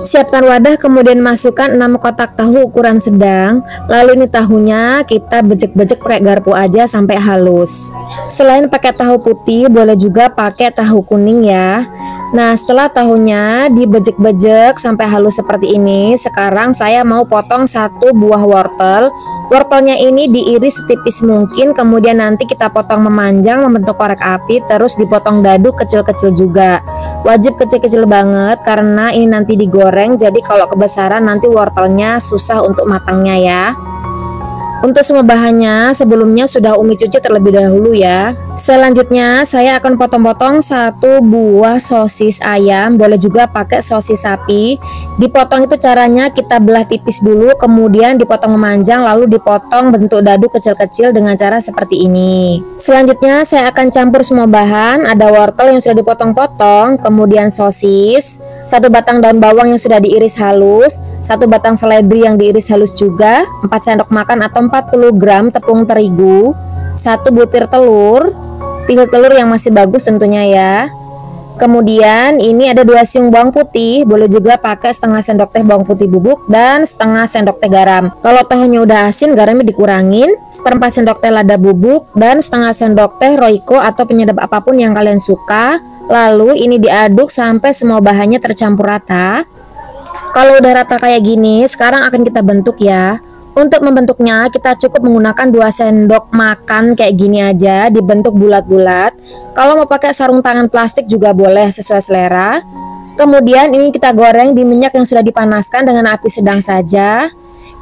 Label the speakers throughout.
Speaker 1: Siapkan wadah, kemudian masukkan 6 kotak tahu ukuran sedang. Lalu ini tahunya kita bejek-bejek pakai garpu aja sampai halus. Selain pakai tahu putih, boleh juga pakai tahu kuning ya. Nah, setelah tahunya dibejek-bejek sampai halus seperti ini, sekarang saya mau potong 1 buah wortel. Wortelnya ini diiris setipis mungkin, kemudian nanti kita potong memanjang membentuk korek api, terus dipotong dadu kecil-kecil juga. Wajib kecil-kecil banget karena ini nanti digoreng, jadi kalau kebesaran nanti wortelnya susah untuk matangnya ya. Untuk semua bahannya sebelumnya sudah Umi cuci terlebih dahulu ya. Selanjutnya saya akan potong-potong 1 buah sosis ayam, boleh juga pakai sosis sapi. Dipotong itu caranya kita belah tipis dulu, kemudian dipotong memanjang, lalu dipotong bentuk dadu kecil-kecil dengan cara seperti ini. Selanjutnya saya akan campur semua bahan. Ada wortel yang sudah dipotong-potong, kemudian sosis, 1 batang daun bawang yang sudah diiris halus, 1 batang seledri yang diiris halus juga, 4 sendok makan atau 40 gram tepung terigu, 1 butir telur, pil telur yang masih bagus tentunya ya. Kemudian ini ada 2 siung bawang putih, boleh juga pakai setengah sendok teh bawang putih bubuk dan setengah sendok teh garam. Kalau tahunya udah asin, garamnya dikurangin, 1/4 sendok teh lada bubuk dan setengah sendok teh Royco atau penyedap apapun yang kalian suka. Lalu ini diaduk sampai semua bahannya tercampur rata. Kalau udah rata kayak gini, sekarang akan kita bentuk ya. Untuk membentuknya kita cukup menggunakan 2 sendok makan kayak gini aja, dibentuk bulat-bulat. Kalau mau pakai sarung tangan plastik juga boleh, sesuai selera. Kemudian ini kita goreng di minyak yang sudah dipanaskan dengan api sedang saja.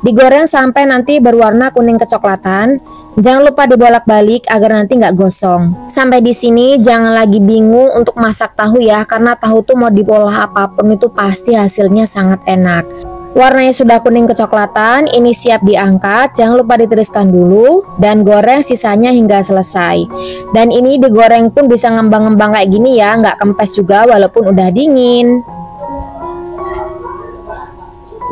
Speaker 1: Digoreng sampai nanti berwarna kuning kecoklatan. Jangan lupa dibolak-balik agar nanti nggak gosong. Sampai di sini jangan lagi bingung untuk masak tahu ya, karena tahu tuh mau diolah apapun itu pasti hasilnya sangat enak. Warnanya sudah kuning kecoklatan, ini siap diangkat. Jangan lupa ditiriskan dulu dan goreng sisanya hingga selesai. Dan ini digoreng pun bisa ngembang-ngembang kayak gini ya, nggak kempes juga walaupun udah dingin.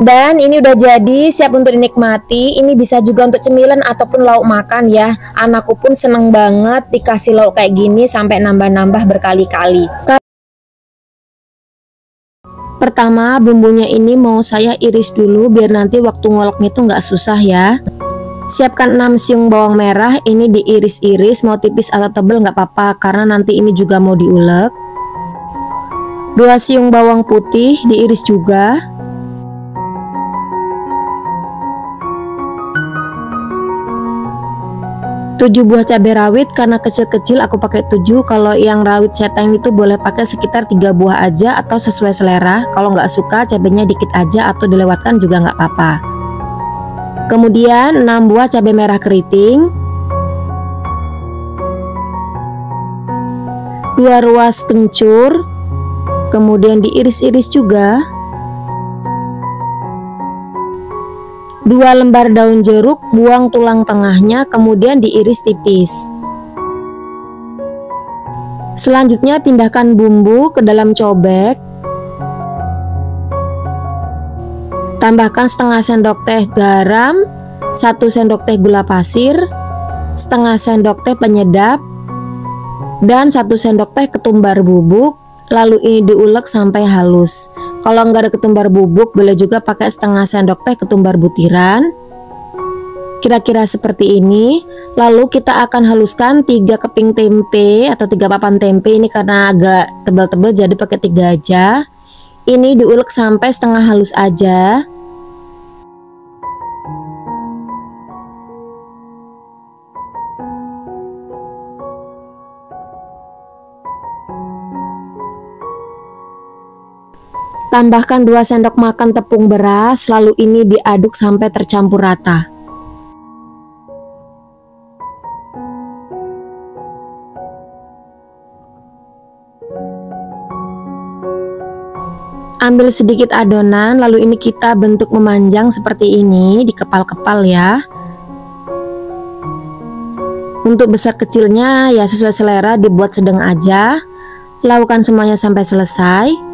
Speaker 1: Dan ini udah jadi, siap untuk dinikmati. Ini bisa juga untuk cemilan ataupun lauk makan ya. Anakku pun seneng banget dikasih lauk kayak gini sampai nambah-nambah berkali-kali. Pertama, bumbunya ini mau saya iris dulu biar nanti waktu ngoloknya itu nggak susah ya. Siapkan 6 siung bawang merah, ini diiris-iris, mau tipis atau tebal nggak apa-apa karena nanti ini juga mau diulek. 2 siung bawang putih diiris juga. 7 buah cabai rawit, karena kecil-kecil aku pakai 7. Kalau yang rawit seteng itu boleh pakai sekitar 3 buah aja atau sesuai selera. Kalau nggak suka cabenya dikit aja atau dilewatkan juga nggak apa-apa. Kemudian 6 buah cabai merah keriting, 2 ruas kencur, kemudian diiris-iris juga. 2 lembar daun jeruk, buang tulang tengahnya, kemudian diiris tipis. Selanjutnya pindahkan bumbu ke dalam cobek. Tambahkan setengah sendok teh garam, 1 sendok teh gula pasir, setengah sendok teh penyedap, dan 1 sendok teh ketumbar bubuk. Lalu ini diulek sampai halus. Kalau nggak ada ketumbar bubuk, boleh juga pakai setengah sendok teh ketumbar butiran. Kira-kira seperti ini. Lalu kita akan haluskan 3 keping tempe atau 3 papan tempe. Ini karena agak tebal-tebal jadi pakai 3 aja. Ini diulek sampai setengah halus aja. Tambahkan 2 sendok makan tepung beras, lalu ini diaduk sampai tercampur rata. Ambil sedikit adonan, lalu ini kita bentuk memanjang seperti ini, dikepal-kepal ya. Untuk besar kecilnya ya sesuai selera, dibuat sedang aja. Lakukan semuanya sampai selesai.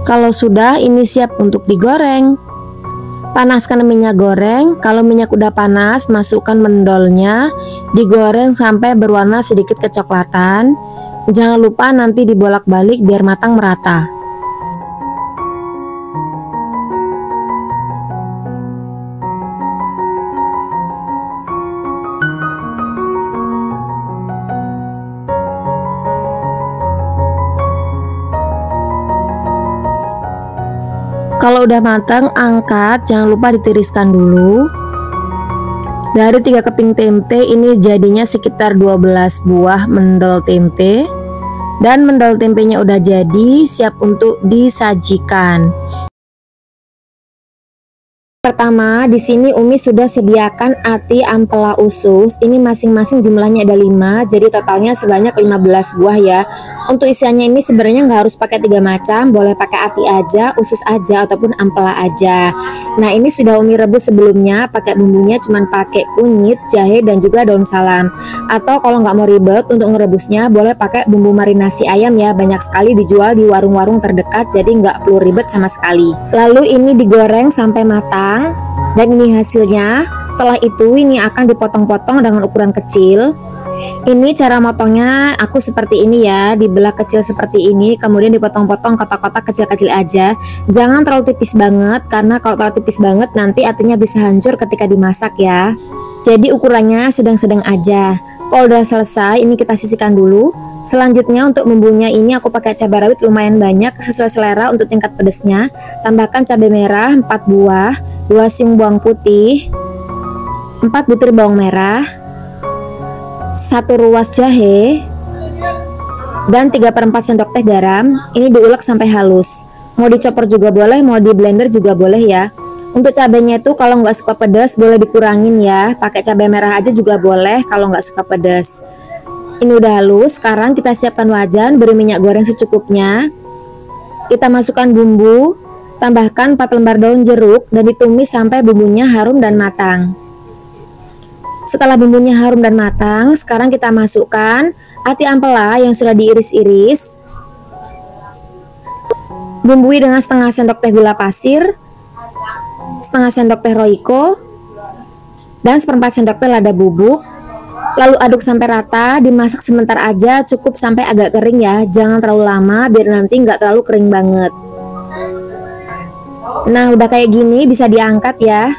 Speaker 1: Kalau sudah, ini siap untuk digoreng. Panaskan minyak goreng. Kalau minyak udah panas, masukkan mendolnya, digoreng sampai berwarna sedikit kecoklatan. Jangan lupa nanti dibolak-balik biar matang merata. Kalau udah matang, angkat, jangan lupa ditiriskan dulu. Dari 3 keping tempe ini jadinya sekitar 12 buah mendol tempe. Dan mendol tempenya udah jadi, siap untuk disajikan. Pertama, di sini Umi sudah sediakan ati ampela usus. Ini masing-masing jumlahnya ada 5, jadi totalnya sebanyak 15 buah ya. Untuk isiannya ini sebenarnya nggak harus pakai 3 macam, boleh pakai ati aja, usus aja, ataupun ampela aja. Nah, ini sudah Umi rebus sebelumnya, pakai bumbunya cuman pakai kunyit, jahe, dan juga daun salam. Atau kalau nggak mau ribet untuk ngerebusnya, boleh pakai bumbu marinasi ayam ya. Banyak sekali dijual di warung-warung terdekat, jadi nggak perlu ribet sama sekali. Lalu ini digoreng sampai matang. Dan ini hasilnya. Setelah itu ini akan dipotong-potong dengan ukuran kecil. Ini cara motongnya aku seperti ini ya, dibelah kecil seperti ini, kemudian dipotong-potong kotak-kotak kecil-kecil aja. Jangan terlalu tipis banget, karena kalau terlalu tipis banget nanti artinya bisa hancur ketika dimasak ya. Jadi ukurannya sedang-sedang aja. Kalau udah selesai, ini kita sisihkan dulu. Selanjutnya untuk bumbunya ini aku pakai cabai rawit lumayan banyak sesuai selera untuk tingkat pedasnya. Tambahkan cabai merah 4 buah, 2 siung bawang putih, 4 butir bawang merah, 1 ruas jahe, dan 3/4 sendok teh garam. Ini diulek sampai halus. Mau dicopper juga boleh, mau di blender juga boleh ya. Untuk cabenya itu kalau nggak suka pedas boleh dikurangin ya. Pakai cabai merah aja juga boleh kalau nggak suka pedas. Ini udah halus, sekarang kita siapkan wajan, beri minyak goreng secukupnya. Kita masukkan bumbu, tambahkan 4 lembar daun jeruk, dan ditumis sampai bumbunya harum dan matang. Setelah bumbunya harum dan matang, sekarang kita masukkan ati ampela yang sudah diiris-iris. Bumbui dengan setengah sendok teh gula pasir, setengah sendok teh roiko, dan 1/4 sendok teh lada bubuk. Lalu aduk sampai rata, dimasak sebentar aja, cukup sampai agak kering ya. Jangan terlalu lama biar nanti nggak terlalu kering banget. Nah, udah kayak gini bisa diangkat ya.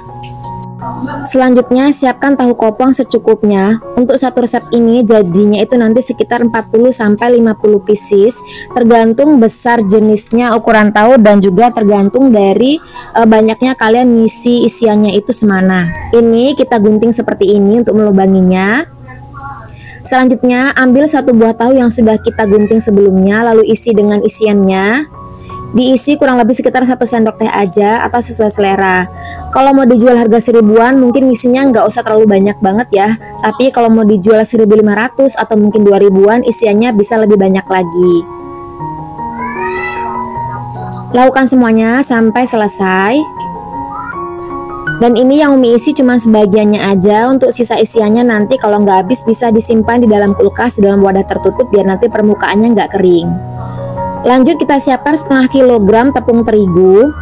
Speaker 1: Selanjutnya siapkan tahu kopong secukupnya. Untuk satu resep ini jadinya itu nanti sekitar 40-50 pieces, tergantung besar jenisnya ukuran tahu dan juga tergantung dari banyaknya kalian ngisi isiannya itu semana. Ini kita gunting seperti ini untuk melubanginya. Selanjutnya ambil 1 buah tahu yang sudah kita gunting sebelumnya, lalu isi dengan isiannya. Diisi kurang lebih sekitar 1 sendok teh aja atau sesuai selera. Kalau mau dijual harga 1000-an mungkin isinya nggak usah terlalu banyak banget ya. Tapi kalau mau dijual 1500 atau mungkin 2000-an isiannya bisa lebih banyak lagi. Lakukan semuanya sampai selesai. Dan ini yang Umi isi cuma sebagiannya aja. Untuk sisa isiannya nanti kalau nggak habis bisa disimpan di dalam kulkas dalam wadah tertutup biar nanti permukaannya nggak kering. Lanjut kita siapkan setengah kilogram tepung terigu.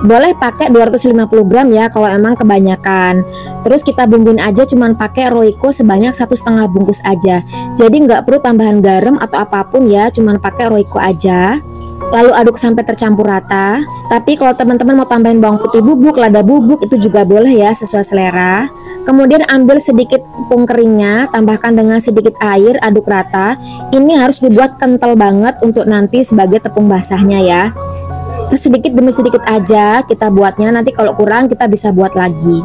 Speaker 1: Boleh pakai 250 gram ya kalau emang kebanyakan. Terus kita bumbuin aja cuman pakai roiko sebanyak 1,5 bungkus aja. Jadi nggak perlu tambahan garam atau apapun ya, cuman pakai roiko aja. Lalu aduk sampai tercampur rata. Tapi kalau teman-teman mau tambahin bawang putih bubuk, lada bubuk itu juga boleh ya sesuai selera. Kemudian ambil sedikit tepung keringnya, tambahkan dengan sedikit air, aduk rata. Ini harus dibuat kental banget untuk nanti sebagai tepung basahnya ya. Sedikit demi sedikit aja kita buatnya, nanti kalau kurang kita bisa buat lagi.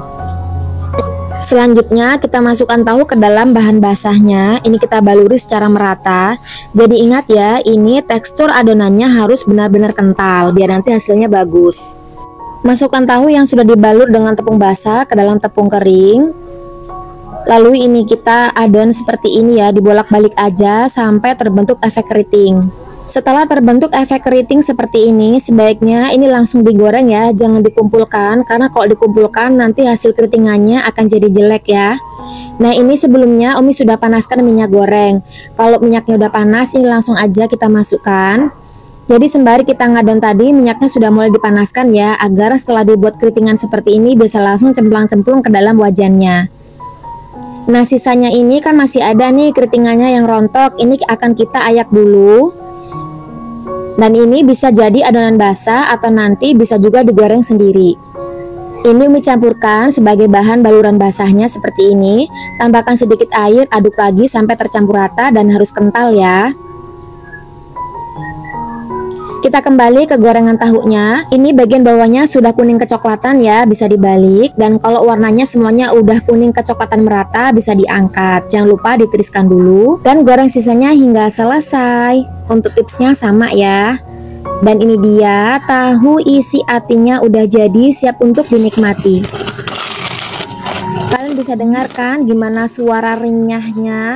Speaker 1: Selanjutnya kita masukkan tahu ke dalam bahan basahnya. Ini kita baluri secara merata. Jadi ingat ya, ini tekstur adonannya harus benar-benar kental biar nanti hasilnya bagus. Masukkan tahu yang sudah dibalur dengan tepung basah ke dalam tepung kering. Lalu ini kita adon seperti ini ya, dibolak-balik aja sampai terbentuk efek keriting. Setelah terbentuk efek keriting seperti ini, sebaiknya ini langsung digoreng ya, jangan dikumpulkan, karena kalau dikumpulkan nanti hasil keritingannya akan jadi jelek ya. Nah, ini sebelumnya Umi sudah panaskan minyak goreng. Kalau minyaknya udah panas, ini langsung aja kita masukkan. Jadi sembari kita ngadon tadi, minyaknya sudah mulai dipanaskan ya, agar setelah dibuat keritingan seperti ini bisa langsung cemplang-cemplung ke dalam wajannya. Nah, sisanya ini kan masih ada nih keritingannya yang rontok, ini akan kita ayak dulu. Dan ini bisa jadi adonan basah atau nanti bisa juga digoreng sendiri. Ini Umi campurkan sebagai bahan baluran basahnya seperti ini. Tambahkan sedikit air, aduk lagi sampai tercampur rata dan harus kental ya. Kita kembali ke gorengan tahunya. Ini bagian bawahnya sudah kuning kecoklatan ya, bisa dibalik. Dan kalau warnanya semuanya udah kuning kecoklatan merata, bisa diangkat. Jangan lupa ditiriskan dulu dan goreng sisanya hingga selesai. Untuk tipsnya sama ya. Dan ini dia tahu isi atinya udah jadi, siap untuk dinikmati. Kalian bisa dengarkan gimana suara renyahnya.